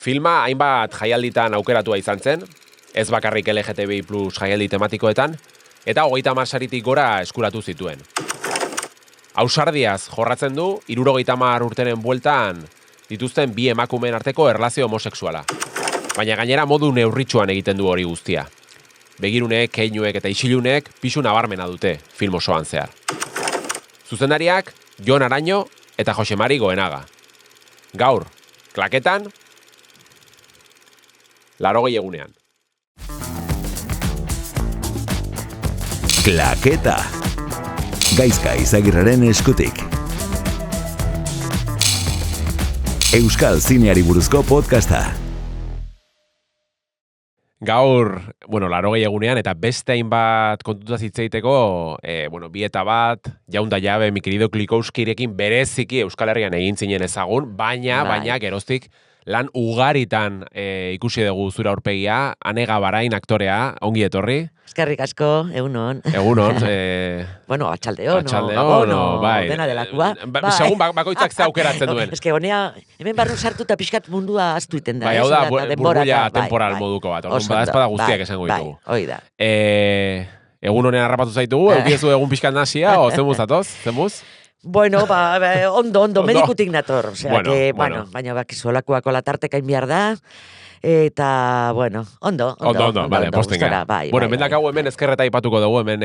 Filma hainbat jaialditan aukeratua izan zen, ez bakarrik LGTBI+ jaialdi tematikoetan, eta 30 saritik gora eskuratu zituen. Ausardiaz jorratzen du 70 urteren bueltan dituzten bi emakumeen arteko erlazio homosexuala. Baina gainera modu neurritsuan egiten du hori guztia. Begirunek, keinuek eta isilunek pisu nabarmena dute film osoan zehar. Zuzendariak Jon Araño eta Jose Mari Goenaga. Gaur, klaketan, 80 egunean. Klaketa. Gaizka Izagirreren eskutik. Euskal zineari buruzko podcasta. Gaur, 80 egunean, eta beste hainbat kontutaz hitzeiteko, bi eta bat, jaunda jabe, mi querido Klikowskirekin bereziki Euskal Herrian egin zinen ezagun, baina geroztik lan ugaritan ikusi dugu zura aurpegia, Ane Gabarain aktorea, ongi etorri. Eskerrik asko, egunon. Egunon. Atxaldeon, bai. Dena delakua. Segun bakoitzak ze aukeratzen duen. Eske honea, hemen barru sartu eta pixkat mundua aztu iten da. Bai, hau da, burbuila temporal moduko bat. Orduan bada espada guztiak esango ditugu. Hoi da. Egun honen harrapatu zaitugu, eukiezu egun pixkat nasia, o zemuz atoz? Zemuz? Bueno, ondo, medikutik nator. Osea, baina bakizu olakoako latarteka inbiar da. Eta, ondo, vale, postenga. Hemen dakagu hemen ezkerreta ipatuko dugu, hemen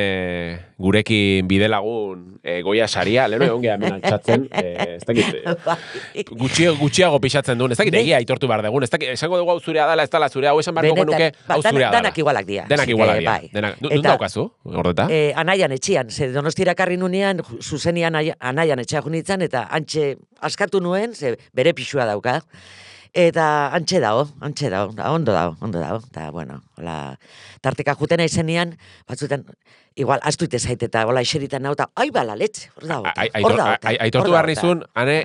gurekin bidelagun Goia Saria, leheno egon geha hemen altxatzen, ez dakit, gutxiago pixatzen duen, ez dakit egia aitortu behar dugun, ez dakit, esango dugu hau zurea dela, ez dela zurea, hau esan beharko genuke, hau zurea dela. Danak igualak dia. Denak igualak dia. Nun daukazu, gordeta? Anaian etxian, ze Donostira karri nunean, zuzenian anaian etxea junitzen, eta antxe askatu nuen, ze bere pixua dauka. Eta antxe dao, ondo dao. Eta, tarteka jutena izenian, batzuetan, igual, astuite zait, eta hola eseritan nau, eta, bala, letxe, hor dao. Aitortu behar nizun, Ane,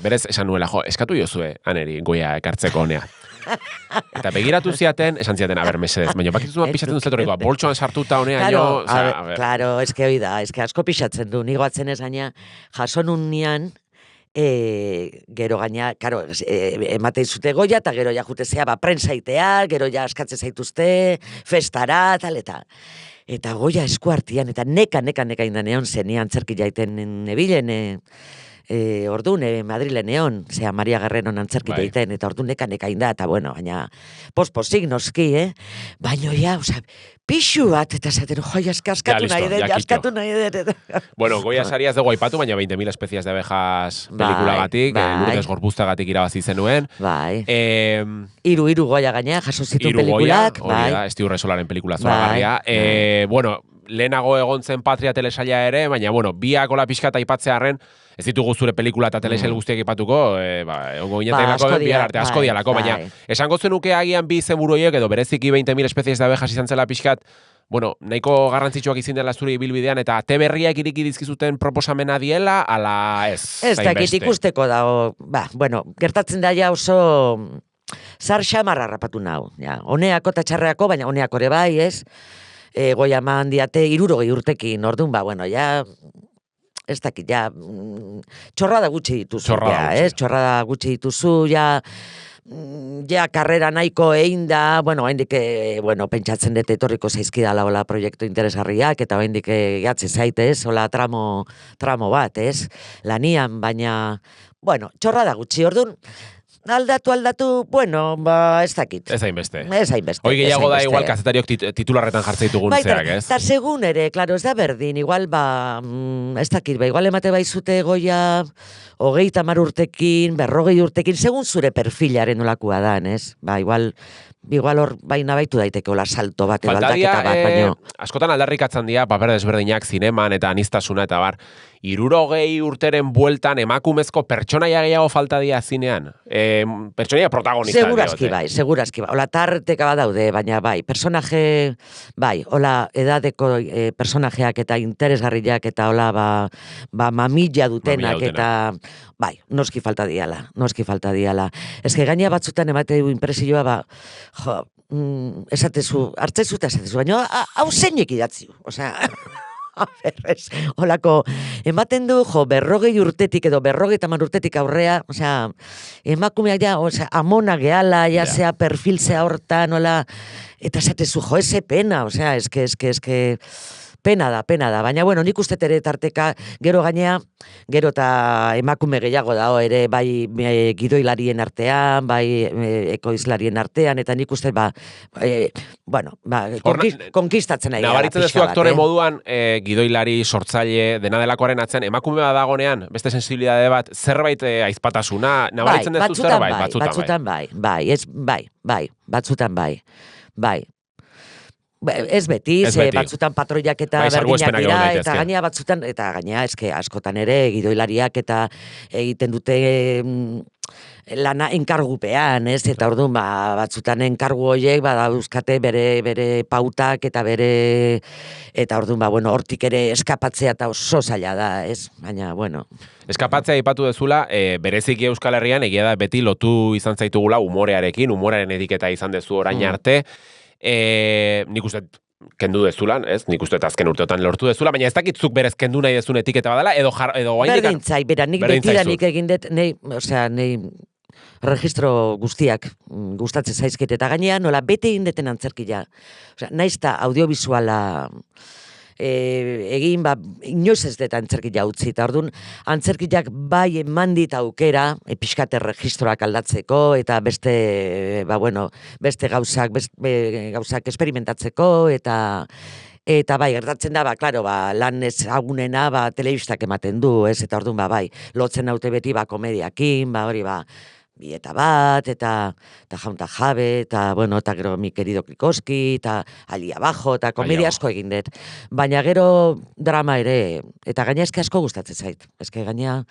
berez esan nuela, eskatu jozue, Aneri, Goia ekartzeko honea. Eta begiratu ziaten, esan ziaten, mesedez, baina bakituzuma pixatzen duzetorikoa, boltsoan sartuta honea, Claro, eske hoi da, eske asko pixatzen du, nigo atzen ez gaina, jasonun nian, gero gaina, karo, emate izute Goia, eta gero ja jutezea, prensaitea, gero ja askatze zaituzte, festara, tal, eta Goia eskuartian, eta neka indaneon, zenian zerki jaiten nebilen, orduan, Madrilen egon, zea Maria Guerreron antzerki jaiten, eta orduan neka inda, eta baina posposik noski, baina ja, pixu bat, eta zaten, askatu nahi dut. Goia Saria ez dugu aipatu, baina 20.000 espezies de abejas pelikulagatik, Lourdes Gorpuztagatik irabazi zenuen. Iru Goia gaina, jaso zitu pelikulak. Hori da, Esti Urresolaren pelikula zoragarria. Lehenago egon zen Patria telesaila ere, baina, biak ola pixka eta aipatzearen, ez ditugu zure pelikula eta telesail guztiak ipatuko, ongo ginetegelako bihar arte asko dialako, baina esango zenuke agian bi zeburoiek edo bereziki 20.000 espezies de abejas izan zela pixkat, nahiko garrantzitsuak izin dela zure ibilbidean, eta te berriak iriki dizkizuten proposamena diela, ala ez? Ez dakit ikusteko dago, gertatzen daia oso zar xamarra rapatu nau, honeako eta txarreako, baina honeako ere bai, ez? Goia eman diate 60 urtekin, orduan, ez dakit, txorrada gutxi dituzu, txorrada gutxi dituzu, karrera nahiko egin da, haindik, pentsatzen dut etorriko zaizkidala hola proiektu interesgarriak, eta haindik gatze zaitez, hola tramo bat, ez? Lanian, baina, txorrada gutxi, orduan, aldatu, ez dakit. Ez hainbeste. Hoi gehiago da igual kazetariok titularretan jartzen ditugun zeak, ez? Eta segun ere, klaro, ez da berdin, igual, ez dakit, igual emate baizute Goia 30 urtekin, 40 urtekin, segun zure perfilaren nolakoa da, ez? Igual hor baina baitu daiteke hola salto bat, aldaketa bat, baino. Askotan aldarrikatzen dira, paper desberdinak, zineman eta anistasuna eta 60 urteren bueltan emakumezko pertsonaia gehiago falta dira zinean. Pertsonaia protagonista. Segurazki bai. Hola tarteka bat daude, baina personaje, hola edadeko personajeak eta interesgarriak eta hola mamilla dutenak eta noski falta diala. Ez que gaina batzutan emate du impresioa, esatezu, hartzezu eta esatezu, baina hau zeinek idatzi. Osea, Olako, ematen du, 40 urtetik edo 50 urtetik aurrea, emakumeak ja, amona gehala, ja, zea perfil zea hortan, hola, eta esatezu, eze pena, eske, pena da, baina, bueno, nik uste ere tarteka, gero gainea, gero eta emakume gehiago da, ere, bai gidoilarien artean, bai ekoizlarien artean, eta nik uste, konkistatzen nahi. Nabaritzen duzu aktore moduan, gidoilari, sortzaile, dena delakoaren atzen, emakume bat dagonean, beste sensibilidade bat, zerbait aizpatasuna, nabaritzen duzu zerbait, batzutan bai. Ez beti, batzutan patroiak eta berdinak dira, eta gainea batzutan, eta gainea, askotan ere, gidoilariak eta egiten dute lana enkargupean, ez? Eta orduan, batzutan enkargu horiek, dauzkate bere pautak eta eta orduan, hortik ere eskapatzea eta oso zaila da, ez? Baina, bueno. Eskapatzea aipatu dezula, bereziki Euskal Herrian, egia da beti lotu izan zaitugula humorearekin, humorearen ediketa izan dezu orain arte, nik uste kendu dezulan, ez? Nik uste azken urteotan lortu dezula, baina ez dakitzuk berez kendu nahi dezun etiketa badala, edo berdintzai, nik betidanik egin dut, nei registro guztiak gustatzen zaizkit, eta gainean, nola, bete egin deten antzerkia. Naizta audiovisuala egin, inoiz ez dut antzerkia utzi, eta orduan, antzerkiak bai eman dit aukera, pixkate registroak aldatzeko, eta beste gauzak experimentatzeko, eta bai, gertatzen da, klaro, lan ezagunena, telebistak ematen du, ez, eta orduan, bai, lotzen haute beti, komediakin, hori, Bieta bat, eta Jaunta Jabe, eta gero Mi Querido Krikoski, eta Ali Abajo, eta komedia asko egin dut. Baina gero drama ere, eta gaina asko gustatzen zait. Gaina,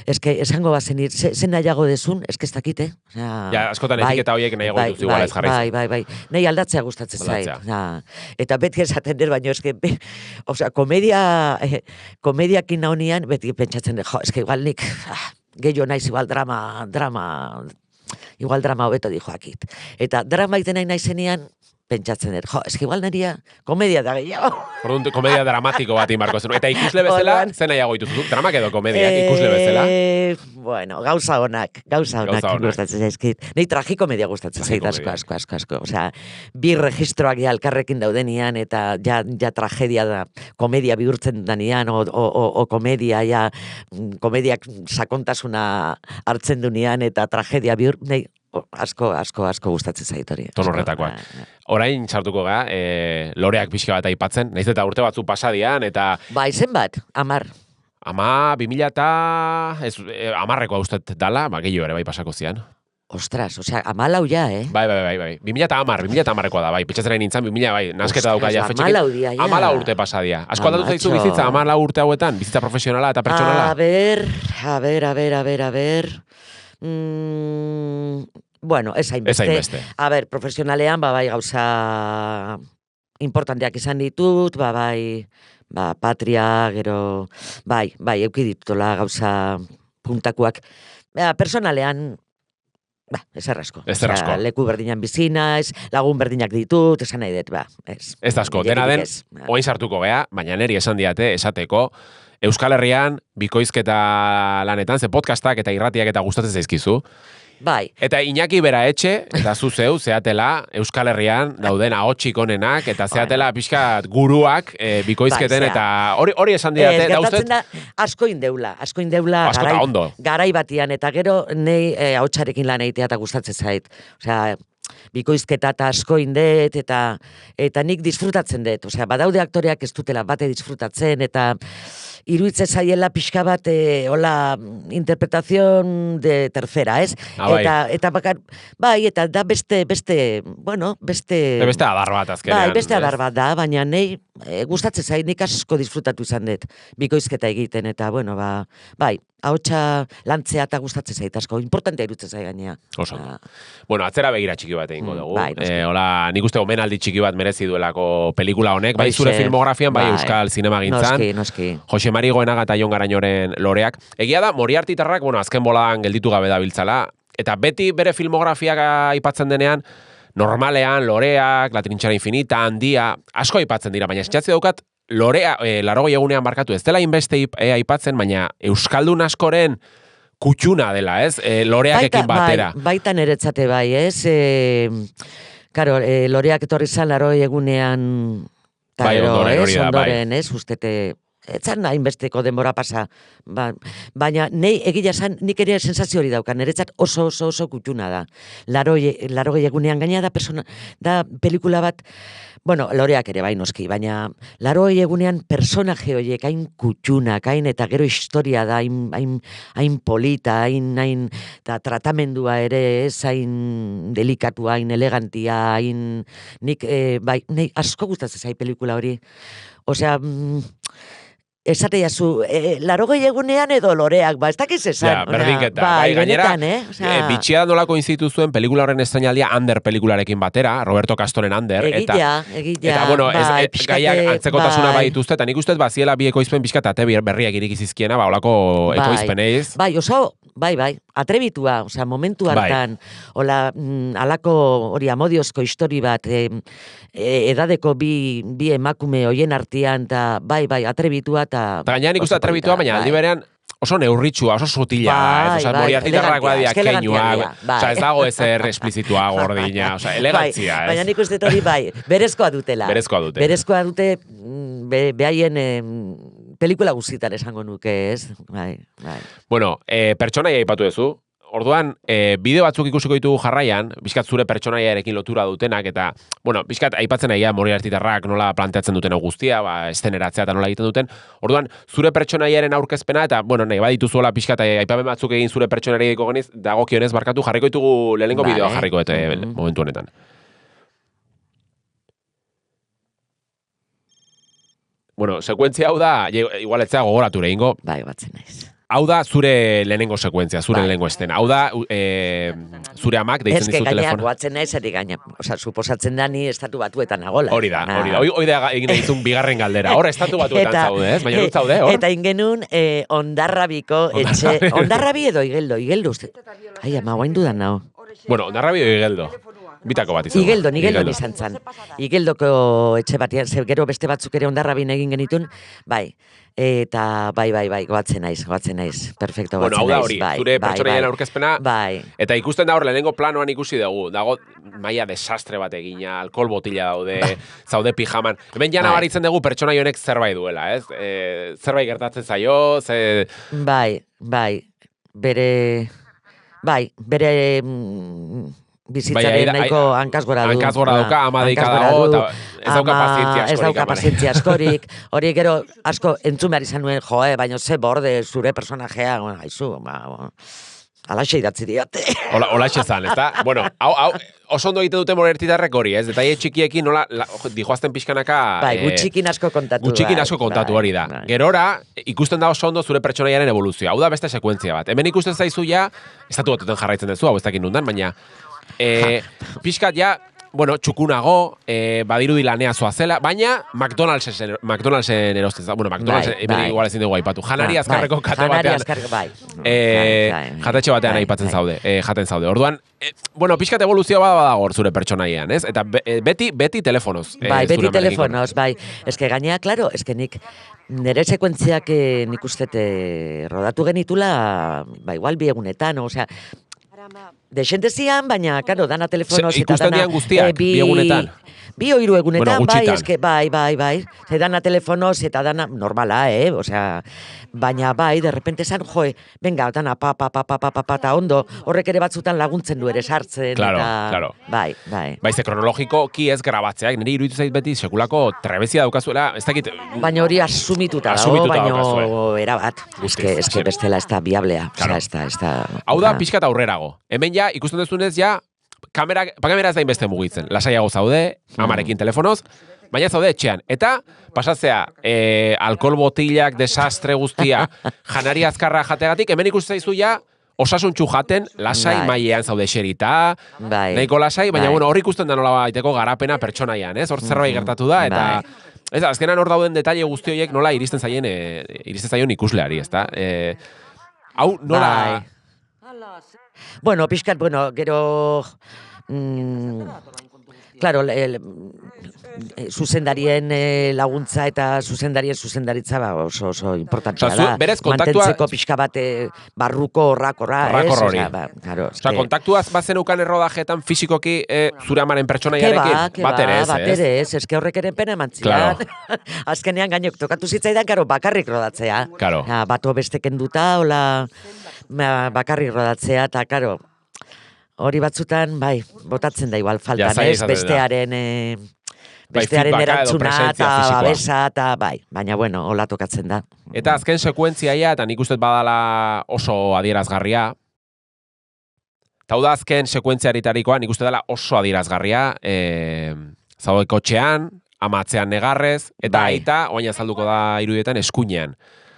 esango bazen, zen nahiago dezun, ez dakite. Ja, askotan etiketa horiek nahiago duz igual ez jarraiz. Bai. Nahi aldatzea gustatzen zait. Eta beti esaten dut, baina komediakin naunian, beti pentsatzen dut, igual nik... Gehiago naiz igual drama hobeto dijo akit. Eta drama iten nahi zenean, pentsatzen dut, igual naria komedia da gehiago. Komedia dramatiko bat inbarko zen. Eta ikusle bezala, zen nahiago dituzu? Dramak edo komediak ikusle bezala? Bueno, gauza honak gustatzen zaizkit. Nei tragikomedia gustatzen zait asko. Bi registroak ja elkarrekin daudenian, eta ja tragedia da, komedia bihurtzen danean, o komedia, komediak sakontasuna hartzen dunean, eta tragedia bihur, nei asko gustatzen zait hori. Ton horretakoak. Orain txartuko loreak pixka bat aipatzen, nahiz eta urte batzu pasadian, eta... Zen bat, 10. 2000 eta... 10-eko haustet dala, gehiago ere bai pasako zian. Ostras, 14 ja, Bai. 2010-eko da, bai. Pentsatzen nintzen, 2000, bai, nasketa dauka ja. 14 dia, ja. 14 urte pasadia. Asko aldatu zaizu bizitza, 14 urte hauetan, bizitza profesionala eta pertsonala? A ber... Bueno, ez hainbeste. A ber, profesionalean, bai, gauza importanteak izan ditut, bai, patria, gero, bai, euki ditutola gauza puntakuak. Personalean, ez errasko. Leku berdinan bizina, lagun berdinak ditut, esan nahi dut, Ez asko, dena den, oain sartuko gea, baina neri esan diate, esateko, Euskal Herrian, bikoizketa lanetan, ze podcastak eta irratiak eta gustatzen zaizkizu. Bai. Eta Iñaki Beraetxe, eta zuzeu, zeatela Euskal Herrian dauden ahotsik onenak, eta zeatela pixkat guruak bikoizketen, eta hori esan didate. Gertatzen da, asko indeula garai batian, eta gero nei ahotsarekin lan egitea eta gustatzen zait. Bikoizketa eta asko indet, eta nik disfrutatzen dut. Badaude aktoreak ez dutela bate disfrutatzen, eta iruditzen zaiela pixka bat, interpretazion de tercera, ez? Eta bakar, bai, eta da beste adar bat azkenean. Bai, beste adar bat da, baina nei gustatzen zait, nik asko disfrutatu izan dut bikoizketa egiten, eta, bai, ahotsa lantzea eta gustatzen zait asko, importantea iruditzen zait gainea. Oso. Bueno, atzera begira txiki bat egingo dugu. Hola, nik uste omenaldi txiki bat merezi duelako pelikula honek, bai zure filmografian, bai Euskal Zinemagintzan. Noski. Jose Mari Goenaga eta Jon Garañoren loreak. Egia da, Moriartitarrak, azken boladan gelditu gabe da biltzala, eta beti bere filmografiak aipatzen denean, normalean, loreak, La Trinchera Infinita, Handia, asko aipatzen dira, baina esatzi daukat, lorea, 80 egunean markatu, ez dela inbeste aipatzen, baina Euskaldun askoren kutxuna dela, ez? Loreakekin batera. Baita niretzate bai, ez? Karo, loreak etorri zan 80 egunean, eta Bai, ondoren, ez? Ustete, etzan hainbesteko denbora pasa. Baina, egia esan, nik ere sensazio hori dauka, niretzat oso kutxuna da. 80 egunean gaina da pelikula bat, bueno, loreak ere bai noski, baina 80 egunean personaje horiek hain kutxunak, hain eta gero historia da, hain polita, hain eta tratamendua ere ez, hain delikatua, hain elegantia, hain nik asko gustatzen zait pelikula hori. Osea, esate jazu, 80 egunean edo loreak, ez dakiz esan. Ja, berdinketa. Bai, gainera, bitxia nolako inzitu zuen pelikula horren estrenaldia Ander pelikularekin batera, Roberto Castoren Ander. Egia. Eta, bueno, gaiak antzekotasuna bai dituzte, eta nik ustez baziela bi ekoizpen pixka eta berriak irikizizkiena, olako ekoizpeneiz. Bai, atrebitua, osea, momentu hartan, hola, alako hori amodiozko histori bat, edadeko bi emakume hoien artean, eta bai, atrebitua, eta gaina nik uste atrebitua, baina aldi berean oso neurritxua, oso sutila, Moriarty-tarrak badia keinuak, ez dago ezer esplizitua, gordina, elegantzia, ez? Baina nik uste hori berezkoa dutela. Berezkoa dute, behaien pelikula guztietan esango nuke, ez? Bai. Bueno, pertsonaia aipatu duzu. Orduan, bideo batzuk ikusiko ditugu jarraian, bizkat zure pertsonaiarekin lotura dutenak, eta, bueno, bizkat aipatzen nahi Moriarty-tarrak nola planteatzen duten guztia, esteneratzea eta nola egiten duten. Orduan, zure pertsonaiaren aurkezpena, eta, bueno, nahi badituzuela bizkat aipamen batzuk egin zure pertsonaiari dagokionez barkatu, jarriko ditugu lehenengo bideoa jarriko momentu honetan. Bueno, sekuentzia hau da, igual etzea gogoratu egingo. Bai, batzen naiz. Hau da zure lehenengo sekuentzia, zure lehenengo estena. Hau da zure amak deitzen dizu telefono. Ez que gaina guatzen naiz, gaina, suposatzen da ni estatu batuetan nagola. Hori da. Hoi da egin dizun bigarren galdera. Hor estatu batuetan zaude, ez? Baina dut zaude, hor? Eta ingenun Ondarrabiko etxe. Ondarrabi edo Igeldo uste. Ai, ama, guain dudan nao. Bueno, Ondarrabi edo Igeldo. Bitako bat izan. Igeldon izan zan. Igeldoko etxe batian, gero beste batzuk ere Ondarrabin egin genitun, bai. Eta bai, goatzen naiz, perfecto, goatzen naiz. Bueno, hau da hori, zure pertsonaian aurkezpena, eta ikusten da hor lehenengo planoan ikusi dugu, dago maila desastre bat egina, alkohol botila daude, zaude pijaman. Hemen jana baritzen dugu pertsonai honek zerbait duela, ez? Zerbait gertatzen zaio, bere bizitzaren nahiko hankasgora du. Hankasgora dauka, amadeika dago, ez dauka pazientzia askorik. Ez dauka pazientzia askorik. Hori gero asko entzun behar izan nuen, baina ze borde zure personajea, haizu, alaxe idatzi diate. Olaxe zan, ez da? Bueno, hau, oso ondo egite dute Moriarty-tarrek hori, ez? Detaile txikiekin nola dijoazten pixkanaka... gutxikin asko kontatu. Gutxikin asko kontatu hori da. Gerora, ikusten da oso ondo zure pertsonaiaren evoluzioa. Hau da beste sekuentzia bat. Hemen ikusten zaizu ja, estatu batuten jarraitzen duzu, hau ez dakin nundan, baina... pixkat ja, bueno, txukunago, badirudi lanea zoazela, baina McDonald'sen erostez. Bueno, McDonald'sen igual ezin dugu aipatu. Janari azkarreko kate batean. Jatetxe batean aipatzen zaude, jaten zaude. Orduan, bueno, pixkat evoluzioa badagor zure pertsonaian, ez? Eta beti telefonoz. Beti telefonoz, bai. Ez que gainea, klaro, ez que nik nire sekuentziak nik ustete rodatu genitula, igual bi egunetan, osea, Dexente zian, baina, karo, dana telefonoz eta ikusten dian guztiak, bi egunetan. Bi oiru egunetan, bueno, bai. Ze dana telefonoz eta dana normala, osea, baina bai, de repente esan, venga, dana pa, eta ondo, horrek ere batzutan laguntzen du ere sartzen. Claro. Bai. Baize, kronologiko ki ez grabatzeak, nire iruditu zait beti sekulako trebezia daukazuela, ez dakit... Baina hori asumituta dago, baina erabat. Ez que bestela ez da biablea. Hau da, pixkat aurrerago. Hemen ja, ikusten duzunez ja, kamera ez da inbeste mugitzen. Lasaiago zaude, amarekin telefonoz, baina zaude etxean. Eta, pasatzea, alkohol botilak, desastre guztia, janari azkarra jategatik, hemen ikusten zaizu ja, osasuntxu jaten, lasai mailean zaude xerita, nahiko lasai, baina hor ikusten da nola baiteko garapena pertsonaian, ez? Hor zerbait gertatu da, eta... Ez da, azkenan hor dauden detaile guzti horiek nola iristen zaion ikusleari, ez da? Hau, nola... Bueno, pixkat, gero... Claro, zuzendarien laguntza eta zuzendaritza oso importantea Osea, zu da. berez kontaktua- Mantentzeko pixka bat barruko horrakora, Horrakor hori. Claro, Osea, kontaktuaz bazenukan errodajetan fisikoki zure amaren pertsonaiarekin? Ke ba, bat ere ez, eske horrek ere pena eman zidan. Azkenean gainok tokatu zitzaidan, karo, bakarrik rodatzea. Claro. Bato beste kenduta, hola, bakarrik rodatzea, eta, karo, hori batzutan, bai, botatzen da igual faltan, zaila ez, izaten da. bestearen feedbacka edo erantzuna presentzia eta fisikoa. babesa eta bai, baina bueno, hola tokatzen da. Eta azken sekuentziaia, eta nik uste badala oso adierazgarria, eta hau da azken sekuentziaritarikoa, nik uste dela oso adierazgarria, zaude kotxean, amatzean negarrez, eta Bai. aita, oain azalduko da irudietan, eskuinean.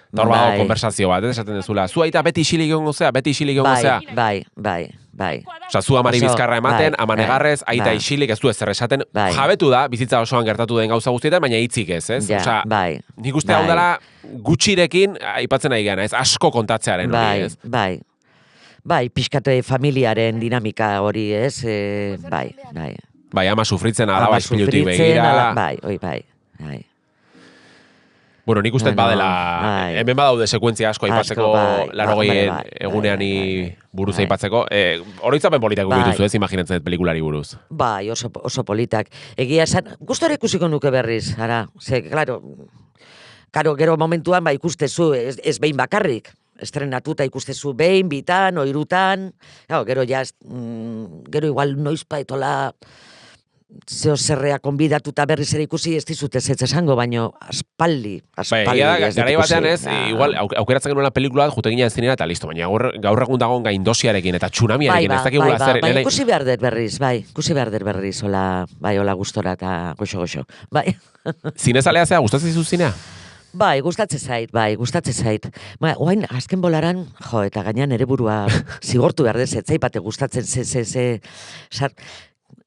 Eta hor badago Bai. konversazio bat, esaten dezula, zu aita beti isilik egongo zea, beti isilik egongo zea. Bai. Osa, zu amari Oso, bizkarra ematen, bai, ama bai, negarrez, aita bai. isilik, ez du ezer esaten, Bai. jabetu da, bizitza osoan gertatu den gauza guztietan, baina hitzik ez, ez? Ja, Osea, bai. nik uste hau bai. dela gutxirekin aipatzen nahi gana, ez? Asko kontatzearen hori, ez? Bai, pixkatu familiaren dinamika hori, ez? Bai. Bai, ama sufritzen, alaba Ama ispilutik sufritzen, begira. bai. Bueno, nik uste Bueno, badela, bai. hemen badaude sekuentzia asko aipatzeko, bai, larogeien bai, eguneani buruz bai. aipatzeko. Oroitzapen politak Bai. dituzu, ez imaginatzen dut pelikulari buruz. Bai, oso politak. Egia esan, gustora ikusiko nuke berriz, ara. Ze, claro, gero momentuan ba ikustezu, ez behin bakarrik. Estrenatuta ikustezu behin, bitan, oirutan. Claro, gero gero igual noiz paetola zeo zerrea konbidatuta berriz ere ikusi ez dizute ez esango, baino aspaldi. Bai, egia da, ez dut garai batean ikusi. ez, igual aukeratzen genuen pelikula bat jute ginen zinera eta listo, baina gaur egun dagoen gaindosiarekin eta tsunamiarekin, ez dakigula zer. Bai, ikusi behar dut berriz, hola gustora eta goxo. Bai. Zinezalea zea, gustatzen dizu zinea? Bai, gustatzen zait. Ba, oain, azken bolaran, eta gainean ere burua zigortu behar dut, etzaipate gustatzen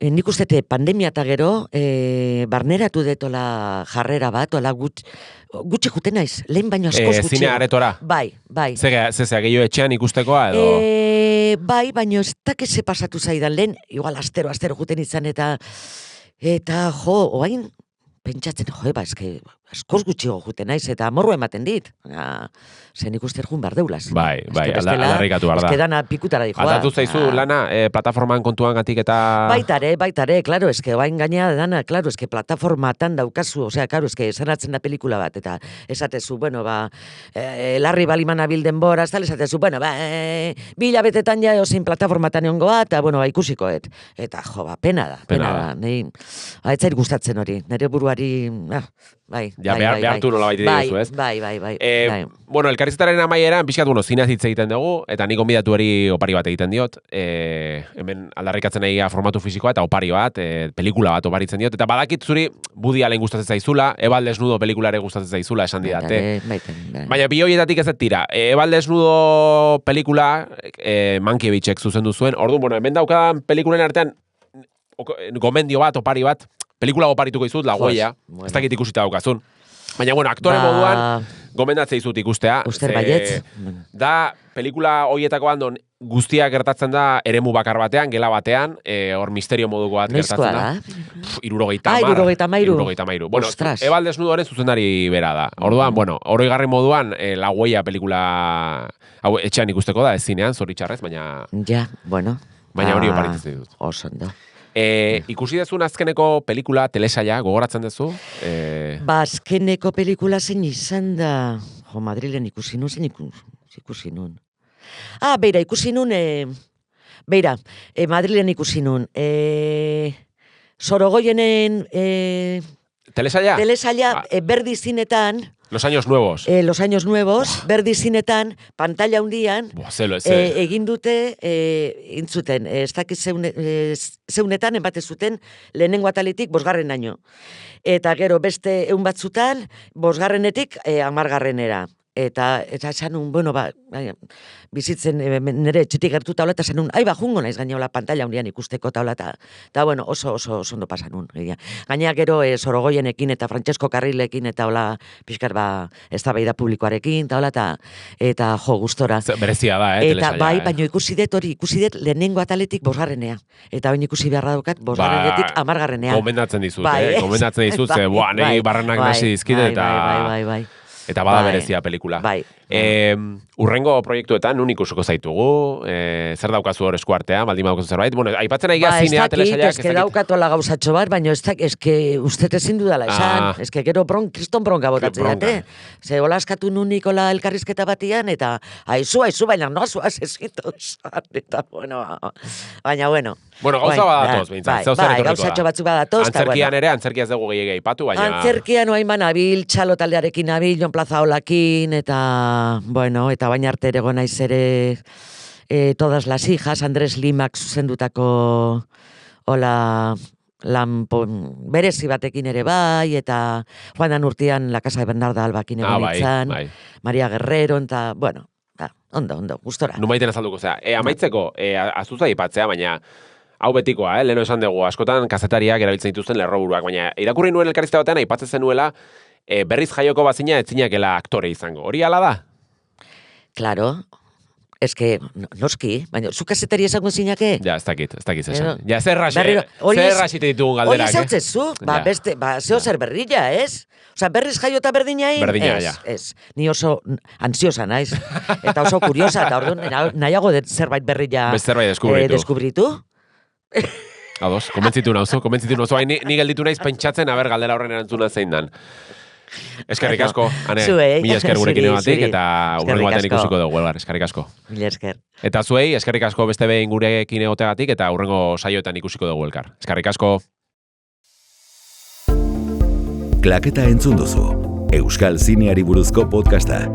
nik ustete pandemia eta gero, barneratu detola jarrera bat, ola gutxi juten naiz, lehen baino askoz gutxi. Zine aretora? Bai. Zea gehiago etxean ikustekoa edo? Bai, baino ez dakese pasatu zaidan lehen, igual astero juten izan eta oain, pentsatzen, eske askoz gutxiago juten naiz, eta amorru ematen dit. Zen ikuster jun behar deulaz. Bai, aldarrikatu behar da. Eske dana pikutara dijoa. Aldatu zaizu lana, plataforman kontuan gatik eta... Baitare, klaro, eske oain gaina dana, klaro, eske plataformatan daukazu, osea, klaro, eske esanatzen da pelikula bat, eta esatezu, bueno, larri balimana bilden bora, ez tal, esatezu, bueno, bilabetetan ja osin plataformatan egongoa, eta, bueno, ikusikoet. Eta, pena da. Nei, ez zait gustatzen hori, nire buruari, bai. Behartu nola baiti diguzu, ez? Bai. Bueno, elkarrizketaren amaieran, pixkat, zinaz hitz egiten dugu, eta nik gonbidatu opari bat egiten diot. Hemen aldarrikatzen egia formatu fisikoa, eta opari bat, pelikula bat oparitzen diot. Eta badakit zuri, Woody Allen gustatzen zaizula, Ebal Desnudo pelikulare gustatzen zaizula, esan didate. Baina bi horietatik ez dira. Ebal Desnudo pelikula, Mankiewiczek zuzendu zuen. Orduan, bueno, hemen daukadan pelikulen artean, gomendio bat, opari bat, pelikula oparituko izut, La Huella, ez dakit ikusita daukazun. Baina, bueno, aktore moduan, gomendatzea izut ikustea. Uster baietz. Da, pelikula horietako handon guztiak gertatzen da eremu bakar batean, gela batean, hor misterio moduko bat gertatzen da. 73. Bueno, Ebal Desnudoren zuzendari bera da. Orduan, bueno, oroigarri moduan, La Huella pelikula hau etxean ikusteko da, ez zinean, zoritxarrez, baina... Ja, bueno. Baina hori oparitzen ditut. Oso ondo. Ikusi dezun azkeneko pelikula, telesaia, gogoratzen dezu? Azkeneko pelikula zen izan da... Madrilen ikusi nun, ikusi nun. Beira, ikusi nun... Madrilen ikusi nun. Sorogoienen... ¿Telesaia? Telesaia, berdi zinetan... Los años nuevos. Los años nuevos, berdi zinetan, pantalla hundian, egin dute, intzuten, ez dakit zeunetan, enbate zuten, lehenengo ataletik, 5. Eta gero beste 100 batzutan, 5. 10. Eta esan nun, bueno, bizitzen nire etxetik gertu taula, eta esan nun, jungo naiz gaina pantalla hundian ikusteko taula, eta bueno, oso ondo pasan nun. Gaina gero Sorogoienekin eta Francesco Carrilekin eta hola pixkar eztabaida publikoarekin, eta jo, gustora. Berezia da, Eta baina ikusi dut lehenengo ataletik 5. Eta baina ikusi beharra daukat 5. 10. Gomendatzen dizut, gomendatzen dizut, nahi barrenak nasi dizkide, eta... Eta bada berezia pelikula. Urrengo proiektuetan, nun ikusiko zaitugu, zer daukazu hor eskuartea, baldin badaukazu zerbait. Bueno, aipatzen nahi zinea, telesaiak... Ez daukatola gauzatxo bat, baina ez uste ezin dudala esan. Ez gero kriston bronka botatzen dute. Ze hola askatu nun Nikola elkarrizketa batian, eta aizu, baina noazuaz ezitu esan. Eta baina bueno. Bueno, gauza badatoz, bintzat. Gauzatxo batzuk badatoz. Antzerkian ere, antzerkia ez dugu gehiagea ipatu, baina... Antzerkian oaiman abil, txalo taldearekin abil, Jon Plaza Olakin, eta baina arte ere naiz ere todas las hijas, Andres Limak zuzendutako hola lan berezi batekin ere bai, eta Juanan Urtian La Casa de Bernarda Albakin egon itzan, Maria Guerrero, eta ondo, gustora. Numaiten azalduko, amaitzeko, azuza ipatzea, baina hau betikoa, leheno esan dugu, askotan kazetariak erabiltzen dituzten lerroburuak, baina irakurri nuen elkarrizketa batean aipatzen zenuela berriz jaioko bazina etzinakela aktore izango. Hori hala da? Claro, noski, baina zu kazetari esango zinake? Ja, ez dakit esan. Ja, zer rasite ditugun galderak. Hori zautzezu, zeo zer berrilla, ez? Osa, berriz jaiota berdinain? Berdina, ja. Ez, ni oso ansiosa naiz, eta oso kuriosa, eta orduan nahiago zerbait berrilla deskubritu. Ados, konbentzitu nauzu. Ni gelditu naiz pentsatzen, galdera horren erantzuna zein dan. Eskerrik asko, Ane, mila esker gurekin ematik, eta urrengo batean ikusiko dugu, Elgar, eskerrik asko. Mila esker. Eta zuei, eskerrik asko beste behin gurekin egotegatik, eta urrengo saioetan ikusiko dugu, Elkar. Eskerrik asko. Klaketa entzun duzu, Euskal Zineari buruzko podcasta.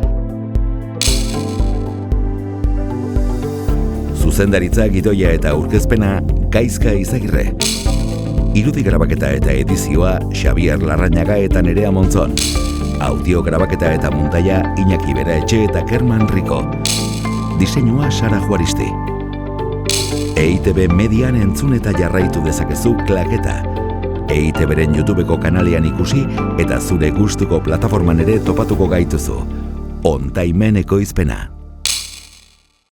Zuzendaritza, gidoia eta aurkezpena Gaizka Izagirre. Irudi grabaketa eta edizioa Xabier Larrañaga eta Nerea Montzon. Audio grabaketa eta muntaia Iñaki Beraetxe eta Kerman Rico. Diseinua Sara Juaristi. EITB Median entzun eta jarraitu dezakezu Klaketa. EITBren YouTubeko kanalean ikusi eta zure gustuko plataforman ere topatuko gaituzu. On Time ekoizpena.